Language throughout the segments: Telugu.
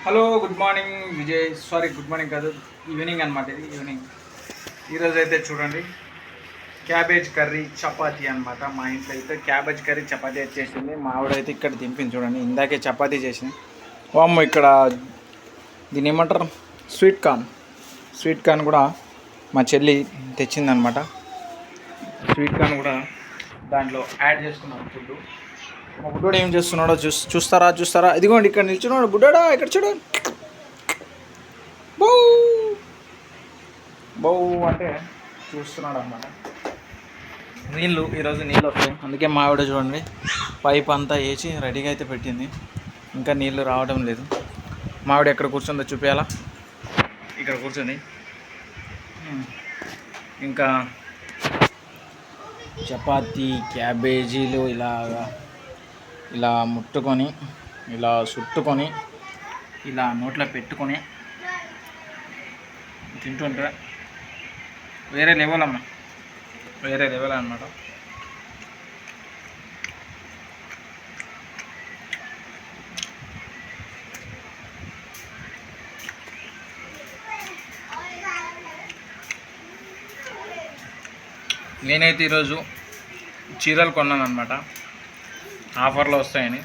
Hello good morning Vijay. Sorry good morning కాదు, ఈవినింగ్ అనమాట. ఇది ఈవినింగ్. ఈరోజు అయితే చూడండి, క్యాబేజ్ కర్రీ చపాతీ అనమాట. మా ఇంట్లో అయితే క్యాబేజ్ కర్రీ చపాతీ వచ్చేసింది. మా ఆవిడైతే ఇక్కడ దింపింది చూడండి. ఇందాకే చపాతీ చేసింది. వామ్మ ఇక్కడ దీని ఏమంటారు, స్వీట్ కార్న్ కూడా మా చెల్లి తెచ్చిందనమాట. స్వీట్ కార్న్ కూడా దాంట్లో యాడ్ చేసుకున్నాం ఫుడ్. మా బుడ్డోడు ఏం చేస్తున్నాడో చూస్తారా. ఇదిగోండి ఇక్కడ నిల్చున్నాడు బుడ్డోడా. ఇక్కడ చూడు, బౌ బౌ అంటే చూస్తున్నాడు అన్నమాట. ఈరోజు నీళ్ళు వస్తాయి, అందుకే మా ఆవిడ చూడండి పైప్ అంతా వేసి రెడీగా అయితే పెట్టింది. ఇంకా నీళ్ళు రావడం లేదు. మా ఆవిడ ఎక్కడ కూర్చుందో చూపించాలా. ఇక్కడ కూర్చుంది. ఇంకా చపాతీ క్యాబేజీలు ఇలా ముట్టుకొని, ఇలా చుట్టుకొని, ఇలా నోట్లో పెట్టుకొని తింటుంటే వేరే లెవెల్ అన్నమాట. నేనైతే ఈరోజు చీరలు కొన్నాను అనమాట. ఆఫర్లో వస్తాయని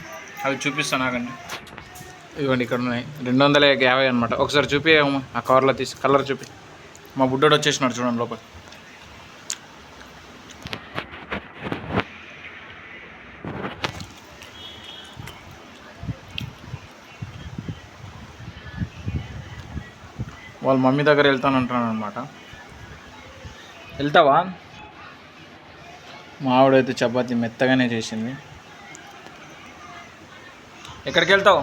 అవి చూపిస్తాను ఆగండి. ఇవ్వండి, ఇక్కడ ఉన్నాయి 250 అనమాట. ఒకసారి చూపించమ్మా ఆ కవర్లో తీసి, కలర్ చూపి. మా బుడ్డోడు వచ్చేసినాడు చూడండి లోపల. వాళ్ళ మమ్మీ దగ్గర వెళ్తానంటున్నాను అనమాట. వెళ్తావా? మా ఆవిడైతే చపాతీ మెత్తగానే చేసింది. ఎక్కడికి వెళ్తావు?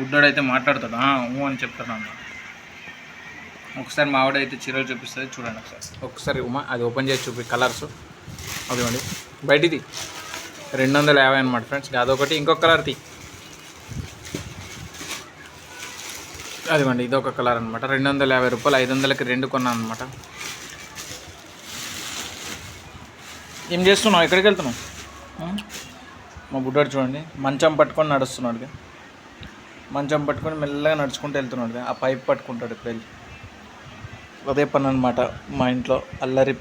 ఉడ్డాడైతే మాట్లాడతాడు అని చెప్తాడు అన్న. ఒకసారి మా ఆవిడైతే చీరలు చూపిస్తుంది చూడండి. ఒకసారి ఉమా అది ఓపెన్ చేసి చూపి కలర్స్. అదివ్వండి బయటిది 250 అనమాట ఫ్రెండ్స్. అదొకటి, ఇంకొక కలర్ తీ. అదివ్వండి ఇదొక కలర్ అనమాట. 250 రూపాయలు, 500కి 2 కొన్నాను అనమాట. ఏం చేస్తున్నావు? ఎక్కడికి వెళ్తున్నావు? మా బుడ్డాడు చూడండి మంచం పట్టుకొని నడుస్తున్నాడు. మంచం పట్టుకొని మెల్లగా నడుచుకుంటూ వెళ్తున్నాడు. ఆ పైప్ పట్టుకుంటాడు ఇప్పుడు వెళ్ళి. అదే పని అనమాట మా ఇంట్లో. అల్లరి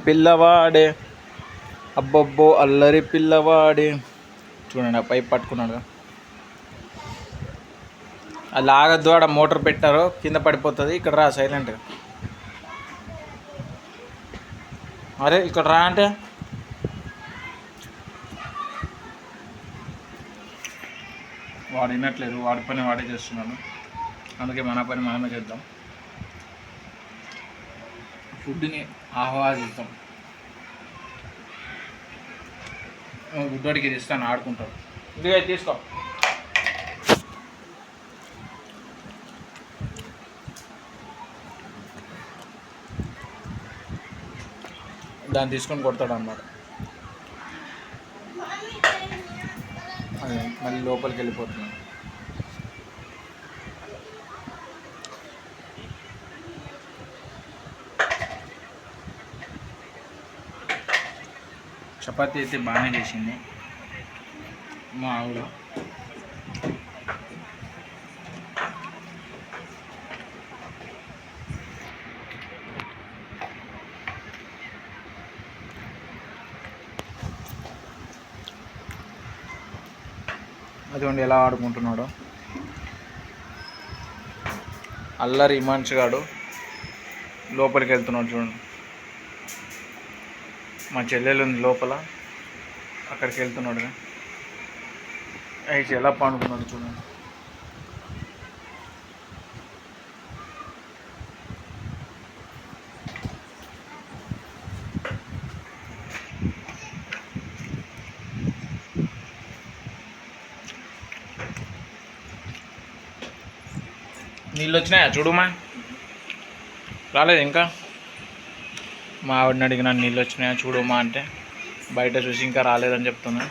పిల్లవాడే అబ్బబ్బో అల్లరి పిల్లవాడే. చూడండి ఆ పైప్ పట్టుకున్నాడు. అది ఆగద్దు, ఆడ మోటార్ పెట్టారు, కింద పడిపోతుంది. ఇక్కడ రా సైలెంట్గా. అరే ఇక్కడ రా అంటే వాడు వినట్లేదు. వాడి పని వాడే చేస్తున్నాడు. అందుకే మన పని మనమే చేద్దాం. ఫుడ్ని ఆహ్వాదిద్దాం. గుడ్డోడికి ఇది ఇస్తాను, ఆడుకుంటాడు. ఇదిగా తీసుకో. దాన్ని తీసుకొని కొడతాడు అన్నమాట. అదే మళ్ళీ లోపలికి వెళ్ళిపోతున్నాడు. చపాతీ అయితే బాగానే చేసింది మా ఆవిడ. అదిగోండి ఎలా ఆడుకుంటున్నాడు. అల్లరి మంచిగాడు లోపలికి వెళ్తున్నాడు చూడండి. మా చెల్లెలు ఉంది లోపల, అక్కడికి వెళ్తున్నాడు. అయితే ఎలా పండుకున్నాడు చూడండి. నీళ్ళు వచ్చినాయా చూడుమా? రాలేదు ఇంకా. మా ఆవిడని అడిగిన నీళ్ళు వచ్చినాయా చూడుమా అంటే బయట చూసి ఇంకా రాలేదని చెప్తున్నా.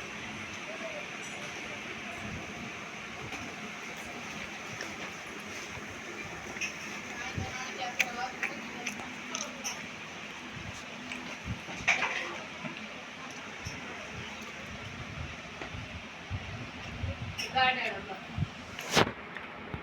గార్డెన్లో